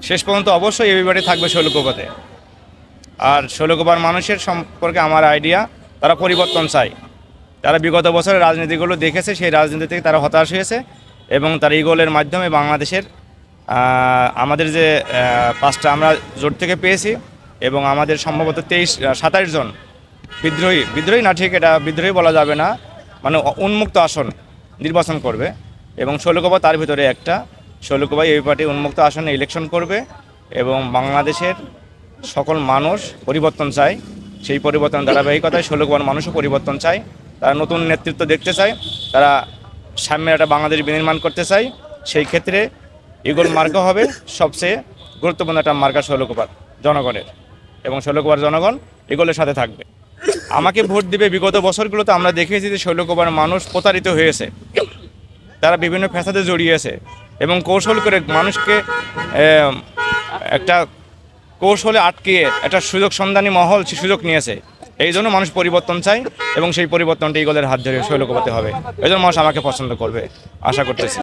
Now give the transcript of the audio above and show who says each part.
Speaker 1: শেষ পর্যন্ত অবশ্যই এবিবাডি থাকবে শৈলকুপাতে। আর শৈলকুপার মানুষের সম্পর্কে আমার আইডিয়া, তারা পরিবর্তন চায়। তারা বিগত বছরের রাজনীতিগুলো দেখেছে, সেই রাজনীতি থেকে তারা হতাশ হয়েছে এবং তারা ইগলের মাধ্যমে বাংলাদেশের আমাদের যে 5টা আমরা জোট থেকে পেয়েছি এবং আমাদের সম্ভবত 27 জন বিদ্রোহী না, ঠিক এটা বিদ্রোহী বলা যাবে না, মানে উন্মুক্ত আসন নির্বাচন করবে এবং শৈলকুপা তার ভিতরে একটা। শৈলকুপা এই পার্টি উন্মুক্ত আসনে ইলেকশন করবে এবং বাংলাদেশের সকল মানুষ পরিবর্তন চায়। সেই পরিবর্তন ধারাবাহিকতায় শৈলকুপার মানুষও পরিবর্তন চায়। তারা নতুন নেতৃত্ব দেখতে চায়, তারা সামনে একটা বাংলাদেশ বিনির্মাণ করতে চায়। সেই ক্ষেত্রে ইগল মার্কা হবে সবচেয়ে গুরুত্বপূর্ণ একটা মার্কা শৈলকুপার জনগণের, এবং শৈলকুপার জনগণ ইগলের সাথে থাকবে। আমাকে ভোট দিবে। বিগত বছরগুলোতে আমরা দেখেছি যে শৈলকুপার মানুষ প্রতারিত হয়েছে, তারা বিভিন্ন ফ্যাসাদে জড়িয়েছে এবং কৌশল করে মানুষকে একটা কৌশলে আটকিয়ে একটা সুযোগ সন্ধানী মহল সুযোগ নিয়েছে। এই জন্য মানুষ পরিবর্তন চায় এবং সেই পরিবর্তনটা ইগলের হাত ধরে শৈলকুপাতে হবে। এই জন্য মানুষ আমাকে পছন্দ করবে আশা করতেছি।